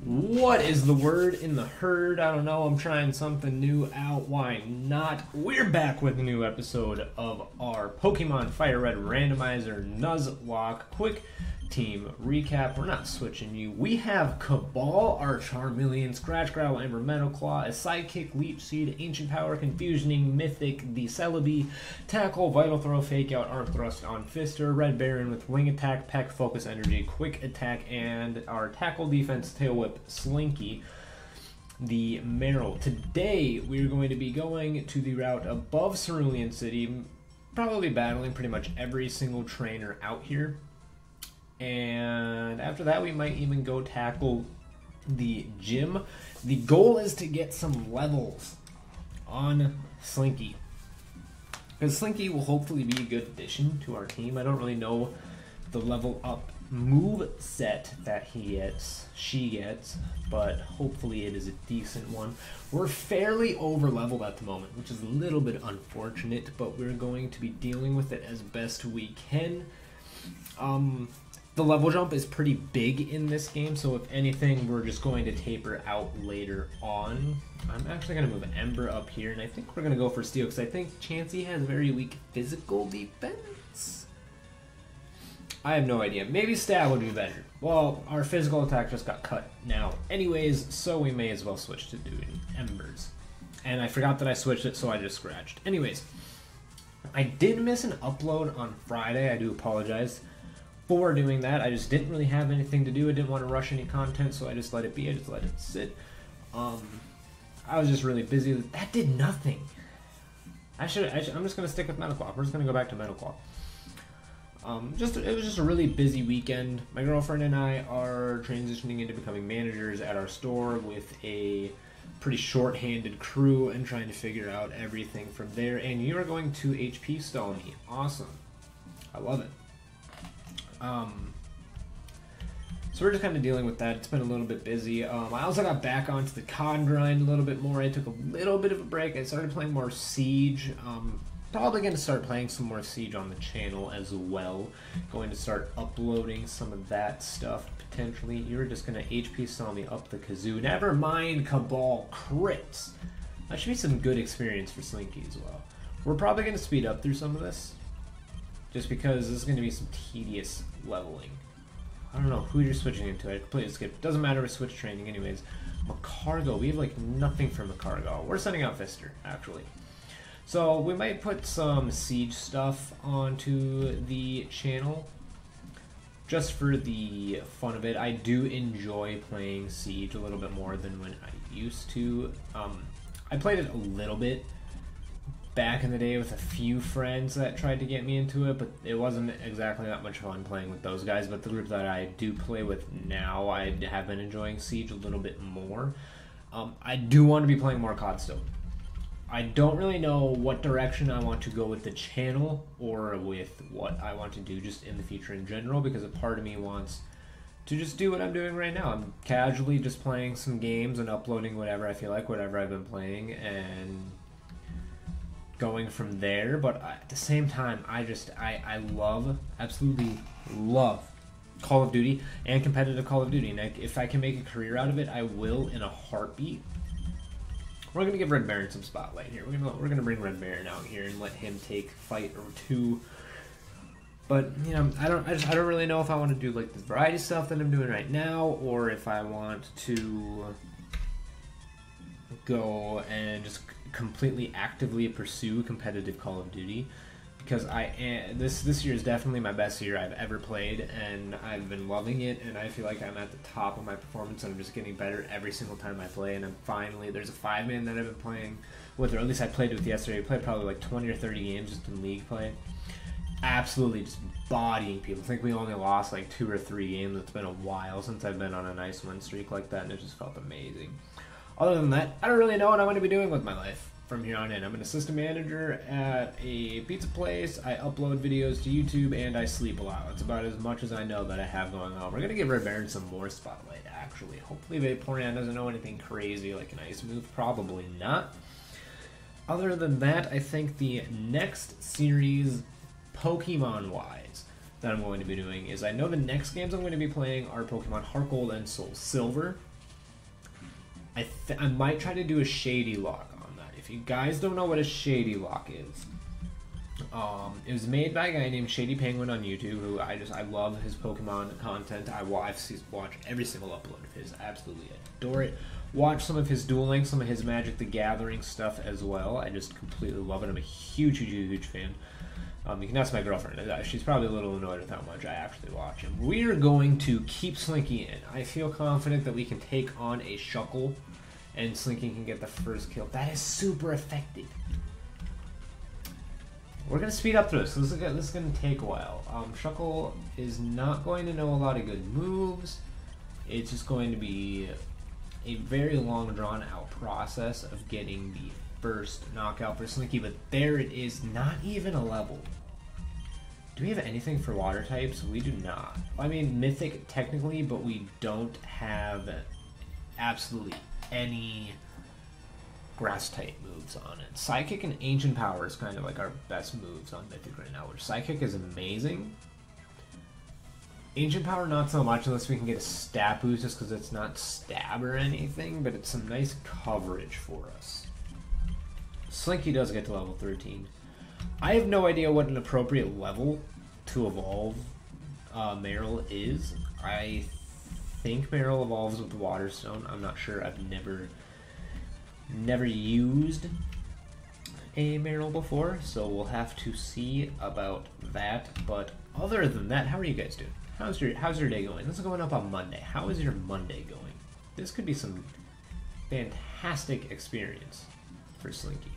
What is the word in the herd? I don't know. I'm trying something new out. Why not? We're back with a new episode of our Pokemon Fire Red Randomizer Nuzlocke Quick Team Recap. We're not switching you. We have Cabal, our Charmeleon, Scratch Growl, Ember Metal Claw, a Sidekick, Leech Seed, Ancient Power, Confusioning, Mythic, the Celebi, Tackle, Vital Throw, Fake Out, Arm Thrust on Fister, Red Baron with Wing Attack, Peck, Focus Energy, Quick Attack, and our Tackle Defense, Tail Whip, Slinky, the Marill. Today, we're going to be going to the route above Cerulean City, probably battling pretty much every single trainer out here. And after that, we might even go tackle the gym. The goal is to get some levels on Slinky, because Slinky will hopefully be a good addition to our team. I don't really know the level up move set that she gets, but hopefully it is a decent one. We're fairly over leveled at the moment, which is a little bit unfortunate, but we're going to be dealing with it as best we can. The level jump is pretty big in this game, so if anything, we're just going to taper out later on. I'm actually going to move Ember up here, and I think we're going to go for Steel, because I think Chansey has very weak physical defense. I have no idea. Maybe Stab would be better. Well, our physical attack just got cut now anyways, so we may as well switch to doing Embers. And I forgot that I switched it, so I just scratched. Anyways, I did miss an upload on Friday. I do apologize for doing that. I just didn't really have anything to do. I didn't want to rush any content, so I just let it be. I just let it sit. I was just really busy. That did nothing. I'm just gonna stick with Metal Claw. We're just gonna go back to Metal Claw. It was just a really busy weekend. My girlfriend and I are transitioning into becoming managers at our store with a pretty short-handed crew and trying to figure out everything from there. And you are going to HP stall me. Awesome. I love it. So we're just kind of dealing with that. It's been a little bit busy. I also got back onto the COD grind a little bit more. I took a little bit of a break. I started playing more Siege. Probably going to start playing some more Siege on the channel as well. Going to start uploading some of that stuff potentially. You're just going to HP stall me up the kazoo. Never mind Cabal crits. That should be some good experience for Slinky as well. We're probably going to speed up through some of this, just because this is going to be some tedious leveling. I don't know who you're switching into. I completely skipped. Doesn't matter with switch training anyways. Macargo. We have like nothing for Macargo. We're sending out Fister, actually. So we might put some Siege stuff onto the channel, just for the fun of it. I do enjoy playing Siege a little bit more than when I used to. I played it a little bit back in the day with a few friends that tried to get me into it, but it wasn't exactly that much fun playing with those guys. But the group that I do play with now, I have been enjoying Siege a little bit more. I do want to be playing more COD still. I don't really know what direction I want to go with the channel or with what I want to do just in the future in general, because a part of me wants to just do what I'm doing right now. I'm casually just playing some games and uploading whatever I feel like, whatever I've been playing, and going from there. But at the same time, I absolutely love Call of Duty and competitive Call of Duty, and if I can make a career out of it, I will in a heartbeat. We're gonna give Red Baron some spotlight here. We're gonna bring Red Baron out here and let him take a fight or two. But you know, I don't really know if I want to do like the variety stuff that I'm doing right now, or if I want to go and just completely actively pursue competitive Call of Duty, because this year is definitely my best year I've ever played, and I've been loving it, and I feel like I'm at the top of my performance, and I'm just getting better every single time I play. And I'm finally, there's a 5-man that I've been playing with, or at least I played with yesterday. We played probably like 20 or 30 games just in league play. Absolutely just bodying people. I think we only lost like 2 or 3 games. It's been a while since I've been on a nice win streak like that, and it just felt amazing. Other than that, I don't really know what I'm going to be doing with my life from here on in. I'm an assistant manager at a pizza place. I upload videos to YouTube, and I sleep a lot. That's about as much as I know that I have going on. We're going to give Red Baron some more spotlight, actually. Hopefully Vaporeon doesn't know anything crazy like an ice move. Probably not. Other than that, I think the next series, Pokemon-wise, that I'm going to be doing is, I know the next games I'm going to be playing are Pokemon Heart Gold and Soul Silver. I might try to do a shady lock on that. If you guys don't know what a shady lock is, it was made by a guy named Shady Penguin on YouTube, who I love his Pokemon content. I've watched every single upload of his. I absolutely adore it. Watch some of his Duel Links, some of his Magic the Gathering stuff as well. I just completely love it. I'm a huge fan. You can ask my girlfriend. She's probably a little annoyed with how much I actually watch him. We're going to keep Slinky in. I feel confident that we can take on a Shuckle, and Slinky can get the first kill. That is super effective. We're going to speed up through this. This is going to take a while. Shuckle is not going to know a lot of good moves. It's just going to be a very long, drawn-out process of getting the first knockout for Slinky, but there it is, not even a level. Do we have anything for water types? We do not. I mean, Mythic technically, but we don't have absolutely any grass type moves on it. Psychic and Ancient Power is kind of like our best moves on Mythic right now, which Psychic is amazing. Ancient Power not so much unless we can get a stat boost, just because it's not stab or anything, but it's some nice coverage for us. Slinky does get to level 13. I have no idea what an appropriate level to evolve Marill is. I think Marill evolves with Water Stone. I'm not sure. I've never used a Marill before, so we'll have to see about that. But other than that, how are you guys doing? How's your day going? This is going up on Monday. How is your Monday going? This could be some fantastic experience for Slinky.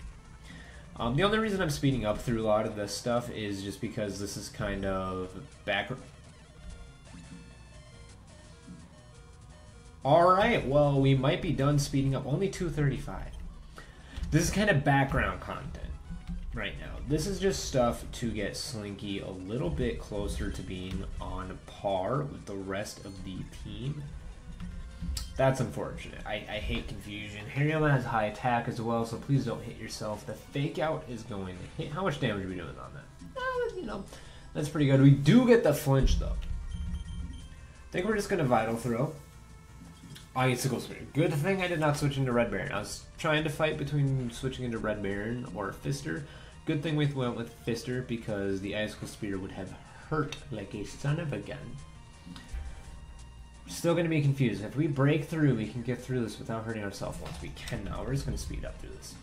The only reason I'm speeding up through a lot of this stuff is just because this is kind of background. Alright, well, we might be done speeding up. Only 2:35. This is kind of background content right now. This is just stuff to get Slinky a little bit closer to being on par with the rest of the team. That's unfortunate. I hate confusion. Hariyama has high attack as well, so please don't hit yourself. The fake out is going to hit. How much damage are we doing on that? You know, that's pretty good. We do get the flinch, though. I think we're just going to Vital Throw. Icicle Spear. Good thing I did not switch into Red Baron. I was trying to fight between switching into Red Baron or Fister. Good thing we went with Fister because the Icicle Spear would have hurt like a son of a gun. Still going to be confused. If we break through, we can get through this without hurting ourselves once we can now. We're just going to speed up through this.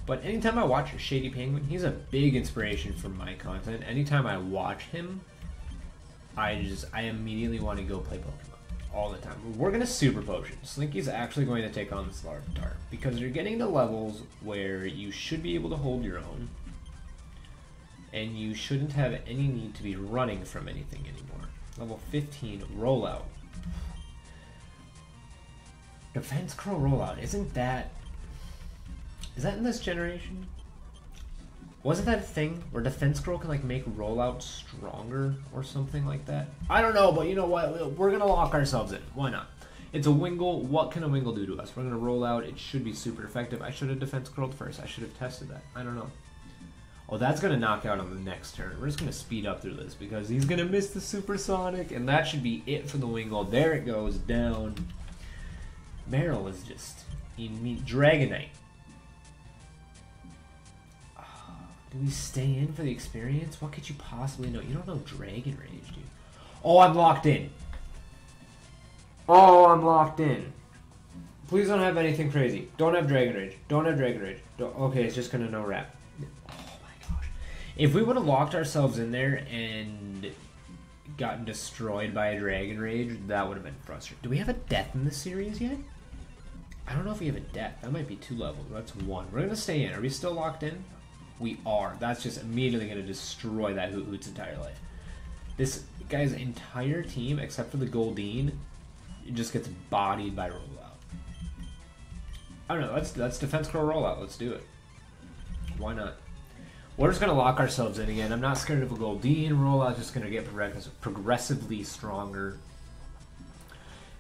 But anytime I watch Shady Penguin, he's a big inspiration for my content. Anytime I watch him, I immediately want to go play Pokemon all the time. We're going to Super Potion. Slinky's actually going to take on this Larvitar because you're getting to levels where you should be able to hold your own and you shouldn't have any need to be running from anything anymore. Level 15 Rollout. Defense Curl Rollout. Is that in this generation? Wasn't that a thing where Defense Curl can like make Rollout stronger or something like that? I don't know, but you know what? We're gonna lock ourselves in. Why not? It's a Wingull. What can a Wingull do to us? We're gonna roll out. It should be super effective. I should have Defense Curled first. I should have tested that. I don't know. Oh, that's going to knock out on the next turn. We're just going to speed up through this because he's going to miss the Supersonic, and that should be it for the Wingull. There it goes, down. Marill is just... Dragonite. Oh, do we stay in for the experience? What could you possibly know? You don't know Dragon Rage, dude. Oh, I'm locked in. Oh, I'm locked in. Please don't have anything crazy. Don't have Dragon Rage. Don't have Dragon Rage. Okay, it's just going to no wrap. If we would have locked ourselves in there and gotten destroyed by a Dragon Rage, that would have been frustrating. Do we have a death in this series yet? I don't know if we have a death. That might be 2 levels. That's 1. We're going to stay in. Are we still locked in? We are. That's just immediately going to destroy that Hoot's entire life. This guy's entire team, except for the Goldeen, it just gets bodied by Rollout. I don't know. Let's Defense Curl Rollout. Let's do it. Why not? We're just going to lock ourselves in again. I'm not scared of a Goldeen. Rollout's just going to get progressively stronger.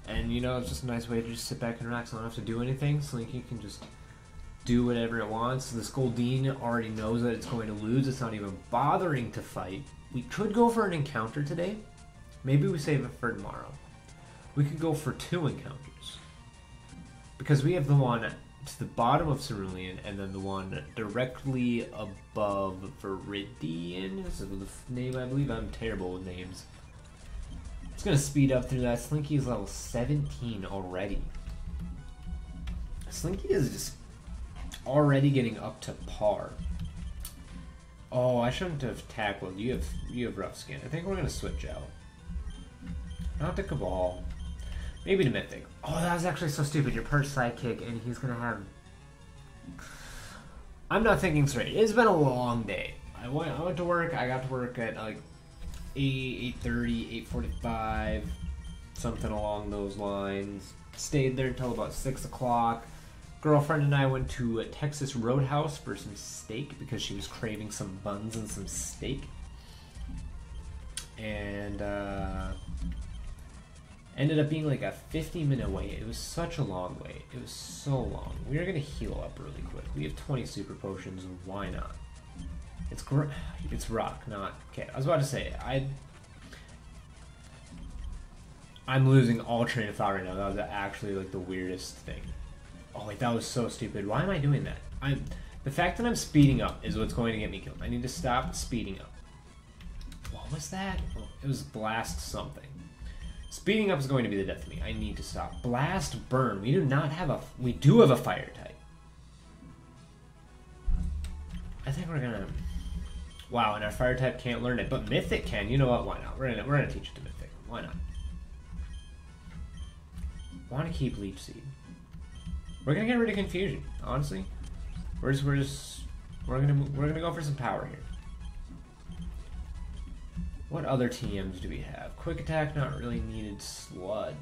And, you know, it's just a nice way to just sit back and relax. I don't have to do anything. Slinky can just do whatever it wants. This Goldeen already knows that it's going to lose. It's not even bothering to fight. We could go for an encounter today. Maybe we save it for tomorrow. we could go for 2 encounters. Because we have the one to the bottom of Cerulean, and then the one directly above Viridian is the name, I believe. I'm terrible with names. It's gonna speed up through that. Slinky is level 17 already. Slinky is just already getting up to par. Oh, I shouldn't have tackled. You have rough skin. I think we're gonna switch out. Not to Cabal. Maybe to Mythic. Oh, that was actually so stupid. Your perch sidekick, and he's gonna have... I'm not thinking straight. It's been a long day. I went to work. I got to work at like 8:30, 8:45, something along those lines. Stayed there until about 6 o'clock. Girlfriend and I went to Texas Roadhouse for some steak because she was craving some buns and some steak. And ended up being like a 50-minute wait. It was such a long wait. It was so long. We are going to heal up really quick. We have 20 super potions. Why not? It's rock, not... Okay, I was about to say, I'm losing all train of thought right now. That was actually like the weirdest thing. Oh wait, that was so stupid. Why am I doing that? The fact that I'm speeding up is what's going to get me killed. I need to stop speeding up. What was that? Oh, it was blast something. Speeding up is going to be the death of me. I need to stop. Blast burn. We do not have a... We do have a fire type. I think we're gonna... Wow, and our fire type can't learn it, but Mythic can. You know what? Why not? We're gonna teach it to Mythic. Why not? Want to keep Leech Seed. We're gonna get rid of Confusion. Honestly, we're gonna go for some power here. What other TMs do we have? Quick Attack, not really needed. Sludge.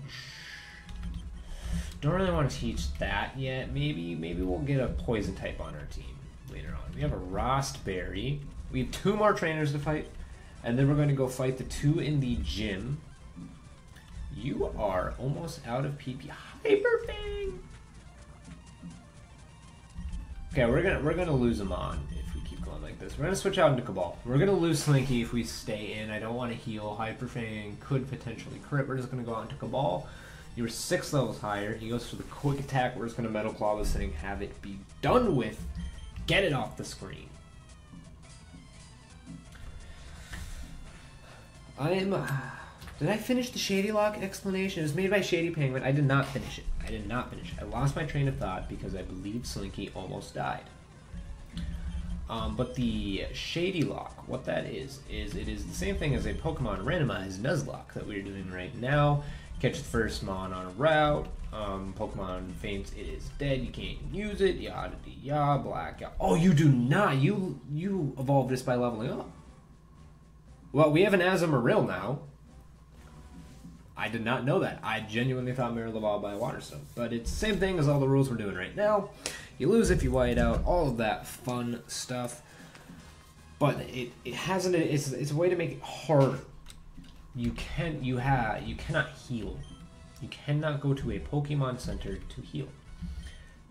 Don't really want to teach that yet. Maybe we'll get a Poison type on our team later on. We have a Rostberry. We have 2 more trainers to fight, and then we're going to go fight the 2 in the gym. You are almost out of PP. Hyper Fang. Okay, we're gonna lose him on if we keep going like this. We're gonna switch out into Cabal. We're gonna lose Slinky if we stay in. I don't want to heal. Hyper Fang could potentially crit. We're just gonna go out into Cabal. You were 6 levels higher. He goes for the Quick Attack. We're just gonna Metal Claw this thing, have it be done with. Get it off the screen. Did I finish the Shady Lock explanation? It was made by Shady Penguin. I did not finish it. I lost my train of thought because I believe Slinky almost died. But the Shady Lock, what that is it is the same thing as a Pokemon randomized Nuzlocke that we're doing right now. Catch the first Mon on a route. Pokemon faints, it is dead. You can't use it. Yada yada, black. Yada. Oh, you do not. You evolved this by leveling up. Well, we have an Azumarill now. I did not know that. I genuinely thought Mirror evolved by Waterstone. But it's the same thing as all the rules we're doing right now. You lose if you white out, all of that fun stuff. But it hasn't. It's a way to make it harder. You cannot heal. You cannot go to a Pokemon Center to heal.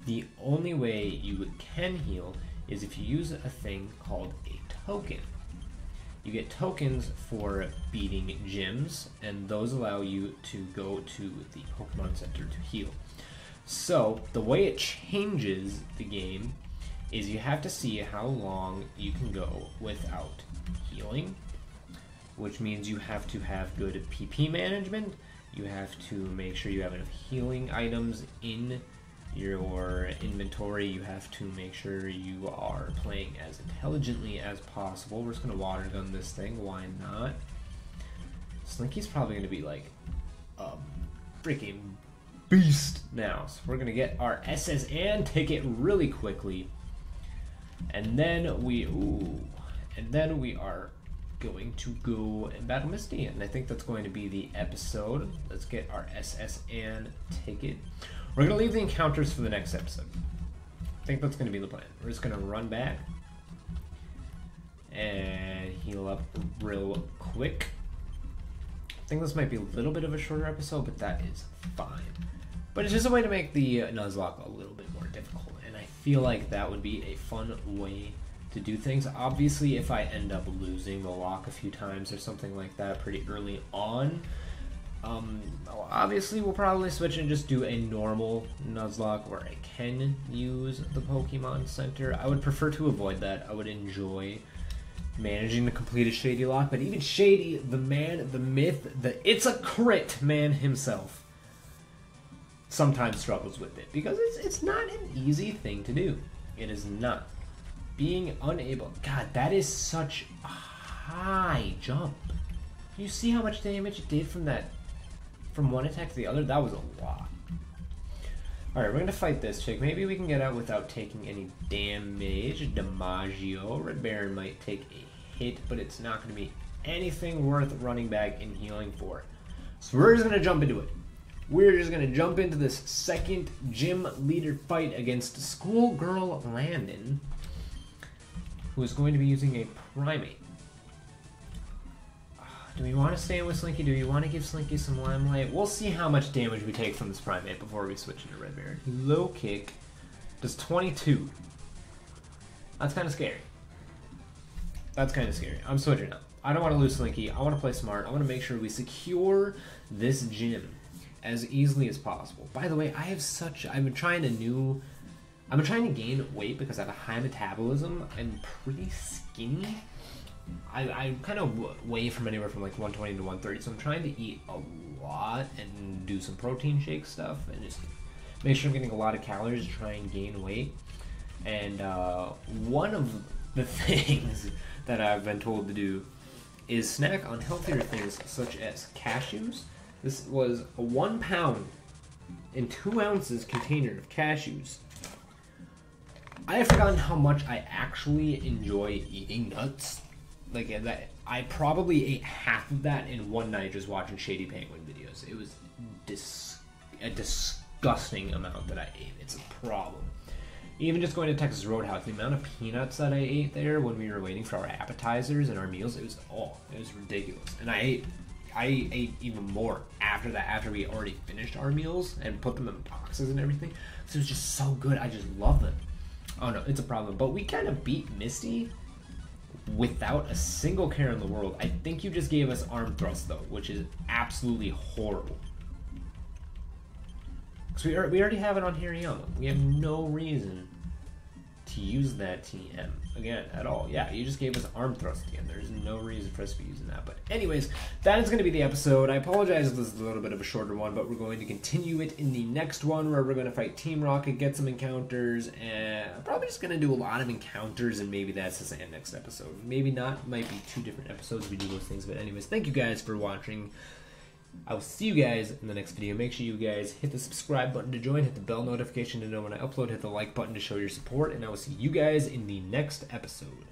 The only way you can heal is if you use a thing called a token. You get tokens for beating gyms, and those allow you to go to the Pokemon Center to heal. So, the way it changes the game is you have to see how long you can go without healing, which means you have to have good PP management, you have to make sure you have enough healing items in your inventory, you have to make sure you are playing as intelligently as possible. We're just going to water gun this thing, why not? Slinky's probably going to be like a freaking beast now. So we're going to get our SS and ticket really quickly. And then we are going to go and battle Misty, and I think that's going to be the episode. Let's get our SS and ticket. We're going to leave the encounters for the next episode. I think that's going to be the plan. We're just going to run back and heal up real quick. I think this might be a little bit of a shorter episode, but that is fine. But it's just a way to make the Nuzlocke a little bit more difficult, and I feel like that would be a fun way to do things. Obviously, if I end up losing the lock a few times or something like that pretty early on, Obviously, we'll probably switch and just do a normal Nuzlocke where I can use the Pokemon Center. I would prefer to avoid that. I would enjoy managing to complete a Shady Lock, but even Shady, the man, the myth, it's a crit man himself, sometimes struggles with it because it's not an easy thing to do. It is not. Being unable, God, that is such a high jump. You see how much damage it did from one attack to the other? That was a lot. Alright, we're gonna fight this chick. Maybe we can get out without taking any damage. DiMaggio. Red Baron might take a hit, but it's not gonna be anything worth running back and healing for. So we're just gonna jump into it. We're just gonna jump into this second gym leader fight against Schoolgirl Landon, who is going to be using a Primate. Do we want to stay with Slinky? Do we want to give Slinky some limelight? We'll see how much damage we take from this Primate before we switch into Red Baron. Low kick does 22. That's kind of scary. That's kind of scary. I'm switching up. I don't want to lose Slinky. I want to play smart. I want to make sure we secure this gym as easily as possible. By the way, I've been trying to gain weight because I have a high metabolism. I'm pretty skinny. I kind of weigh from anywhere from like 120 to 130, so I'm trying to eat a lot and do some protein shake stuff and just make sure I'm getting a lot of calories to try and gain weight. And one of the things that I've been told to do is snack on healthier things such as cashews. This was a 1 pound and 2 ounces container of cashews. I have forgotten how much I actually enjoy eating nuts. Like that, I probably ate half of that in one night just watching Shady Penguin videos. It was a disgusting amount that I ate. It's a problem. Even just going to Texas Roadhouse, the amount of peanuts that I ate there when we were waiting for our appetizers and our meals, it was ridiculous. And I ate even more after that, after we already finished our meals and put them in boxes and everything. So it was just so good. I just love them. Oh no, it's a problem. But we kind of beat Misty without a single care in the world. I think you just gave us arm thrust though, which is absolutely horrible. Because we already have it on Hirayama. We have no reason to use that TM again at all. Yeah, you just gave us arm thrust again. There's no reason for us to be using that. But anyways, that is going to be the episode. I apologize if this is a little bit of a shorter one, but we're going to continue it in the next one where we're going to fight Team Rocket, get some encounters, and I'm probably just going to do a lot of encounters, and maybe that's the next episode. Maybe not. Might be 2 different episodes we do those things. But anyways, thank you guys for watching. I will see you guys in the next video. Make sure you guys hit the subscribe button to join, hit the bell notification to know when I upload, hit the like button to show your support, and I will see you guys in the next episode.